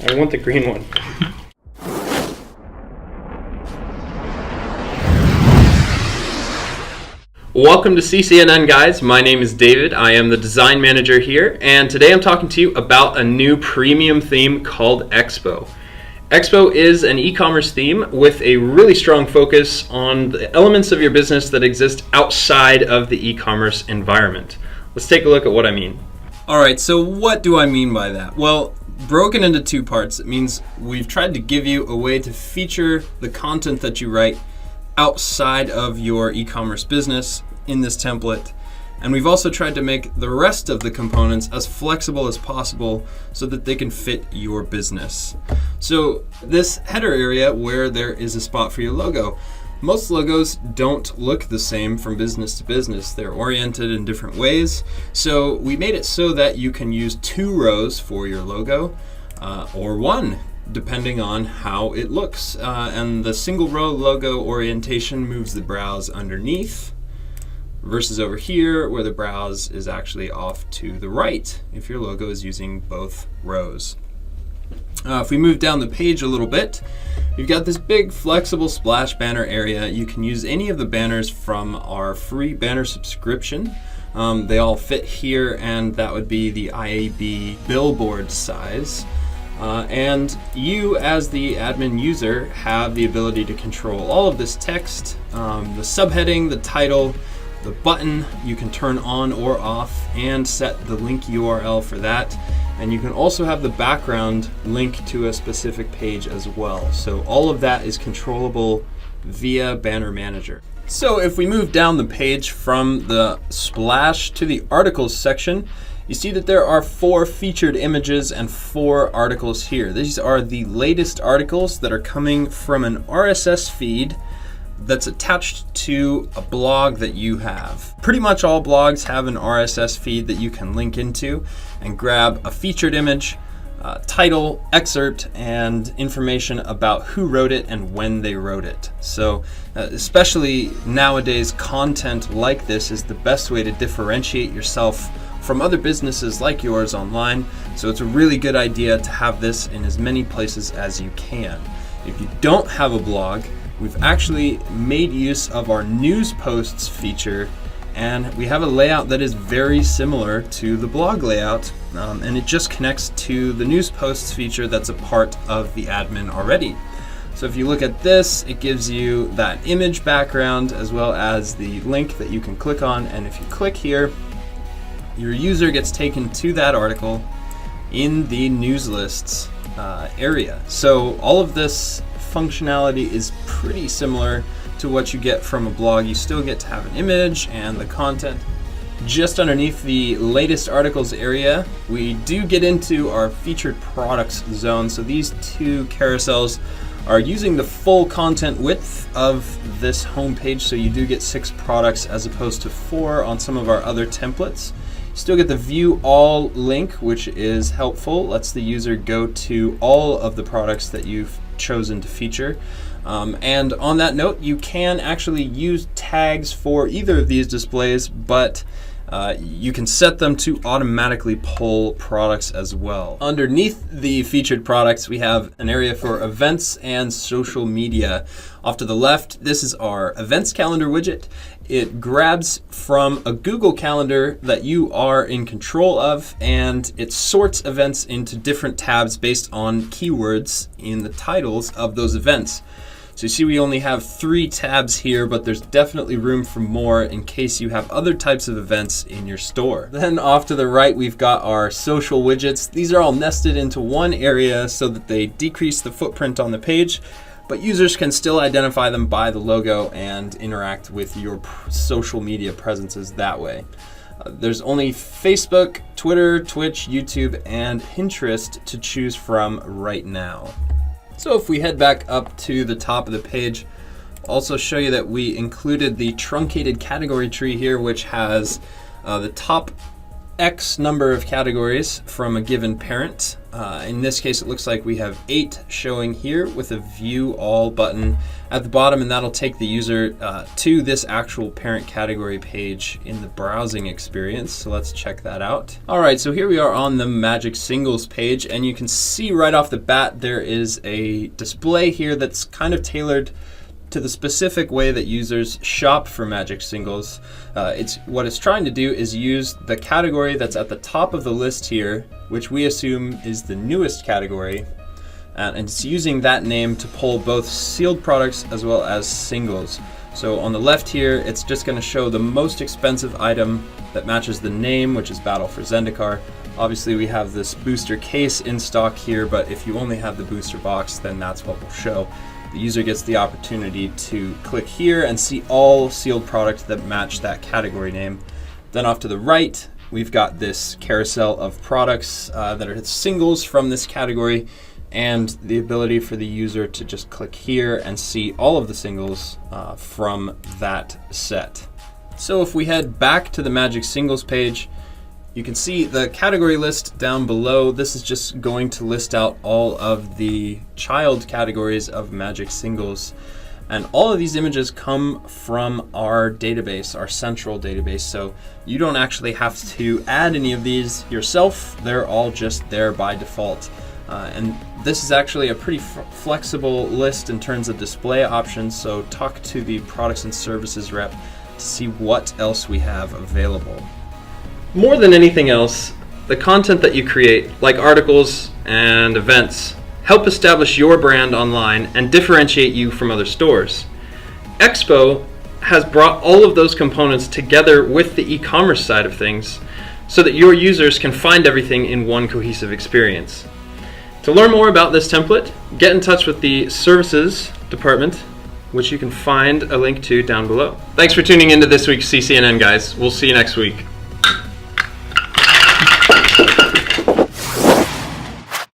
I want the green one. Welcome to CCNN, guys. My name is David. I am the design manager here, and today I'm talking to you about a new premium theme called Expo. Expo is an e-commerce theme with a really strong focus on the elements of your business that exist outside of the e-commerce environment. Let's take a look at what I mean. All right, so what do I mean by that? Well, broken into two parts, it means we've tried to give you a way to feature the content that you write outside of your e-commerce business in this template. And we've also tried to make the rest of the components as flexible as possible so that they can fit your business. So this header area where there is a spot for your logo, most logos don't look the same from business to business. They're oriented in different ways. So we made it so that you can use 2 rows for your logo or 1, depending on how it looks. And the single row logo orientation moves the browse underneath versus over here where the browse is actually off to the right if your logo is using both rows. If we move down the page a little bit, you've got this big flexible splash banner area. You can use any of the banners from our free banner subscription. They all fit here, and that would be the IAB billboard size. And you, as the admin user, have the ability to control all of this text, the subheading, the title, the button. You can turn on or off and set the link URL for that. And you can also have the background link to a specific page as well. So all of that is controllable via Banner Manager. So if we move down the page from the splash to the articles section, you see that there are 4 featured images and 4 articles here. These are the latest articles that are coming from an RSS feed that's attached to a blog that you have. Pretty much all blogs have an RSS feed that you can link into and grab a featured image, title, excerpt, and information about who wrote it and when they wrote it. So especially nowadays, content like this is the best way to differentiate yourself from other businesses like yours online. So it's a really good idea to have this in as many places as you can. If you don't have a blog, we've actually made use of our news posts feature, and we have a layout that is very similar to the blog layout, and it just connects to the news posts feature that's a part of the admin already. So if you look at this, it gives you that image background as well as the link that you can click on, and if you click here, your user gets taken to that article in the news lists area. So all of this functionality is pretty similar to what you get from a blog. You still get to have an image and the content. Just underneath the latest articles area, we do get into our featured products zone. So these 2 carousels are using the full content width of this homepage, so you do get 6 products as opposed to 4 on some of our other templates. You still get the view all link, which is helpful, lets the user go to all of the products that you've chosen to feature. And on that note, you can actually use tags for either of these displays, but you can set them to automatically pull products as well. Underneath the featured products, we have an area for events and social media. Off to the left, this is our events calendar widget. It grabs from a Google Calendar that you are in control of, and it sorts events into different tabs based on keywords in the titles of those events. So you see we only have 3 tabs here, but there's definitely room for more in case you have other types of events in your store. Then off to the right, we've got our social widgets. These are all nested into one area so that they decrease the footprint on the page, but users can still identify them by the logo and interact with your social media presences that way. There's only Facebook, Twitter, Twitch, YouTube, and Pinterest to choose from right now. So if we head back up to the top of the page, I'll also show you that we included the truncated category tree here, which has the top X number of categories from a given parent. In this case, it looks like we have 8 showing here with a view all button at the bottom, and that'll take the user to this actual parent category page in the browsing experience. So let's check that out. All right, so here we are on the Magic Singles page, and you can see right off the bat there is a display here that's kind of tailored to the specific way that users shop for Magic Singles. What it's trying to do is use the category that's at the top of the list here, which we assume is the newest category, and it's using that name to pull both sealed products as well as singles. So on the left here, it's just going to show the most expensive item that matches the name, which is Battle for Zendikar. Obviously we have this booster case in stock here, but if you only have the booster box, then that's what will show. The user gets the opportunity to click here and see all sealed products that match that category name. Then off to the right, we've got this carousel of products that are singles from this category, and the ability for the user to just click here and see all of the singles from that set. So if we head back to the Magic Singles page, you can see the category list down below. This is just going to list out all of the child categories of Magic Singles. And all of these images come from our database, our central database. So you don't actually have to add any of these yourself. They're all just there by default. And this is actually a pretty flexible list in terms of display options. So talk to the products and services rep to see what else we have available. More than anything else, the content that you create, like articles and events, help establish your brand online and differentiate you from other stores. Expo has brought all of those components together with the e-commerce side of things so that your users can find everything in one cohesive experience. To learn more about this template, get in touch with the services department, which you can find a link to down below. Thanks for tuning into this week's CCNN, guys. We'll see you next week.